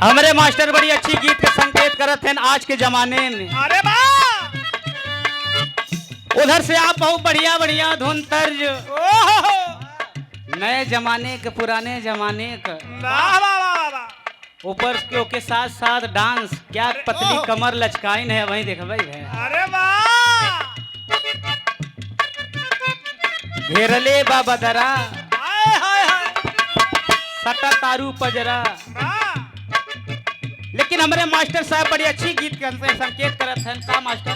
हमारे मास्टर बड़ी अच्छी गीत के संकेत करत हैं आज के जमाने में। अरे वाह, उधर से आप बहुत बढ़िया बढ़िया धुन तर्ज ओहो, नए जमाने के पुराने जमाने का वाह वाह वाह वाह, ऊपर के साथ साथ डांस क्या पतली कमर लचकाइन है वही देख भाई है। अरे वाह, घेरले बाबा दरा हाय हाय हाय, सटा तारू पजरा। वाह, लेकिन हमारे मास्टर साहब बड़ी अच्छी गीत के संकेत करत हैं। का मास्टर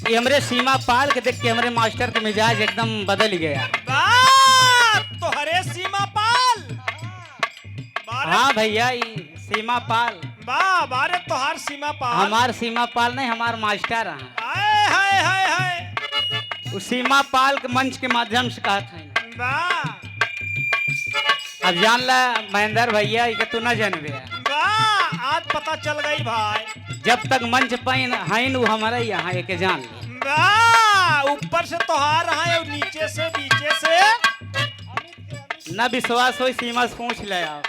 ये हमरे सीमा पाल के देख के हमारे मास्टर के मिजाज एकदम बदल गया। वाह, तो हरे सीमा पाल, बारे हाँ भैया ये सीमा पाल वाह, बारे तोहार सीमा पाल, हमार सीमा पाल नहीं हमार मास्टर हैं। हाय हाय हाय हाय, उस सीमा पाल के मंच के माध्यम से कहते हैं। वाह अब जान ला महेंद्र भैया ये तू न जानबे। वाह, आज पता चल गई भाई, जब तक मंच पैन हाइन वो हमारे यहाँ एक जान ले। वाह, ऊपर से तोहार है और नीचे से न विश्वास हो सीमा से पूछ ले आप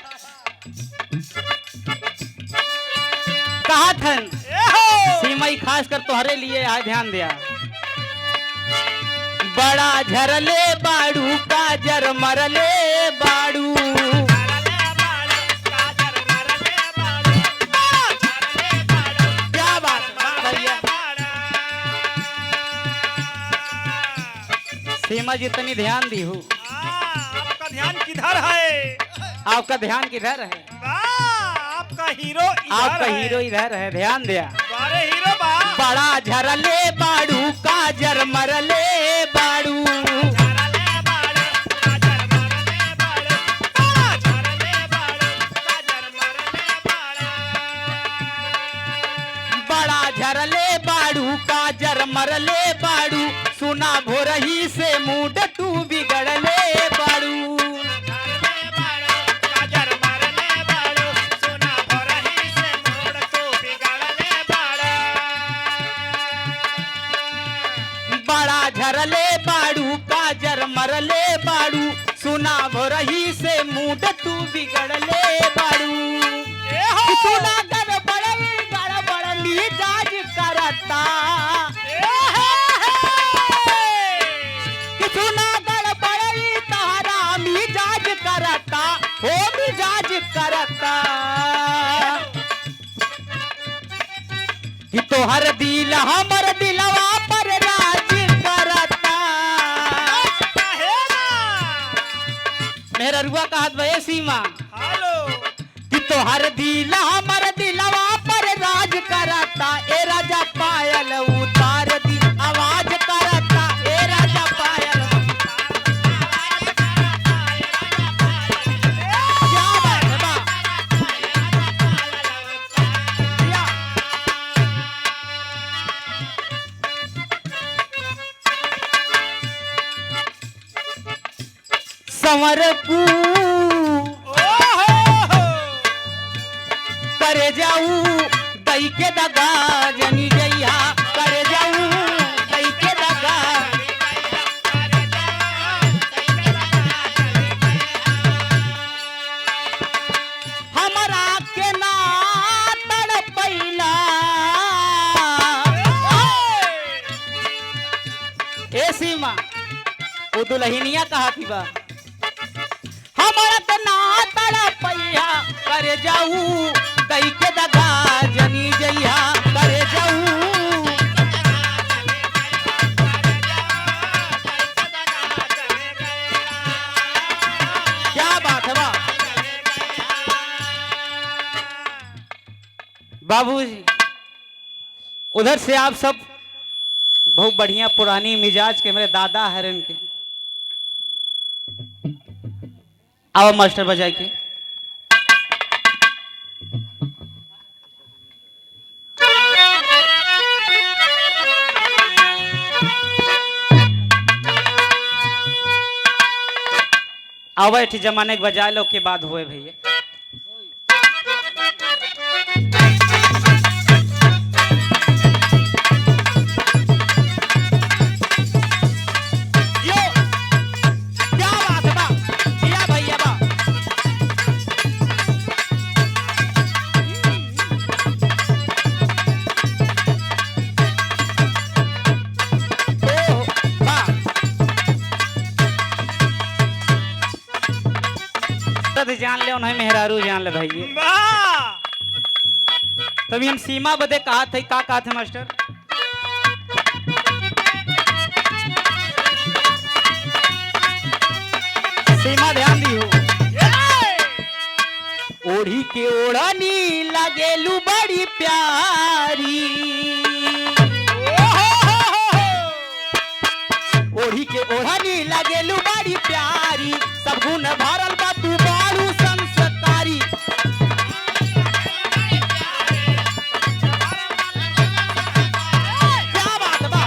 कहा थन सीमा ही खास कर तोहरे लिए यहाँ ध्यान दिया। बड़ा झरले बाड़ू काजर मरले बाड़ू क्या बात भैया। सीमा जी तनी ध्यान दी हो। आपका ध्यान किधर है? आपका ध्यान किधर है? वाह, आपका हीरो इधर आपका है। हीरो इधर है, ध्यान दिया। बारे हीरो बा, बड़ा झरले बाड़ू काजर मरले बाड़ू बड़ा झरले बाड़ू काजर मरले बाड़ू सुना भोरही से मूड तू बिगड़ले बाड़ू। बड़ा झरले बाड़ू काजर मरले बाड़ू सुना भोरही से मूड तू बिगड़ले बाड़ू। सुना गड़बड़ मिजाज करता सुना गड़बड़ तारा मिजाज करता हो मिजाज करता कि तोहर दिल हमर दिलवा पर राज करता। मेरा रुआ कहत भे सीमा हेलो, कि तोहर दिल हमर दिलवा पर राज करता। ए राजा पायल उतार दी आवाज करता। ए राजा पायल क्या बात है बा? या। संवर कू करे जाऊ दई के दगा जनी जइहा करे जाऊ दई के दगा। हमरा के ना तड़पैला ए सीमा वो दुल्हनिया कहा थी बा हमरा के ना तड़पैया करे जाऊ कई के दगा जनी जइहा करे जाऊ। क्या बात है बा बाबूजी। उधर से आप सब बहुत बढ़िया पुरानी मिजाज के मेरे दादा हरन के आओ मास्टर बजाए के। आओ ऐठी जमाने के बजाए लो के बाद हुए भैया। मर्द जान ले उन्हें मेहरारू जान ले भाई। वाह तभी हम सीमा बदे कहा थे, का कहा थे मास्टर? सीमा ध्यान दी हो। ओढ़ी के ओढ़नी लगेलू बड़ी प्यारी, ओढ़ी के ओढ़नी लगेलू बड़ी प्यारी, सब गुण भरल बा तू बारू संस्कारी। क्या बात बा?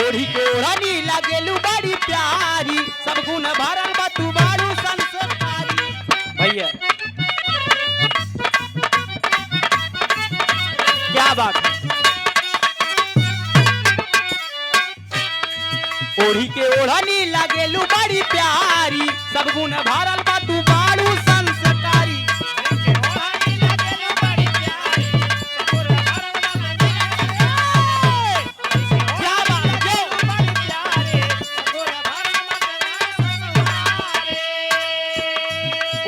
ओढ़ी के ओढ़नी लगेलू बड़ी प्यारी, सब गुण भरल बा तू बारू संस्कारी। भैया क्या बात है? ओढ़ी के ओढ़नी लगेलू बड़ी प्यारी, सब गुण भरल बा तू बारू संस्कारी। क्या बात है?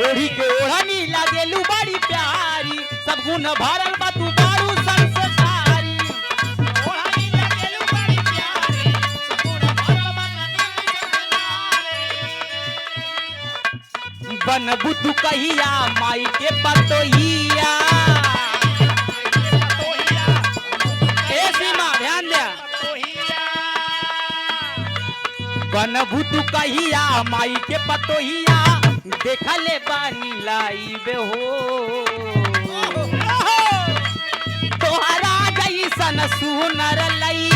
ओढ़ी के ओढ़नी लगेलू बड़ी प्यारी, सब गुण भरल बा तू बारू संस्कारी। बनबू तू कहिया माई के पतोहिया। ए सीमा ध्यान दे। बनबू तू कहिया माई के पतोहिया, देखले बानी लाइबे हो। तोहरा जैसन सुनर लई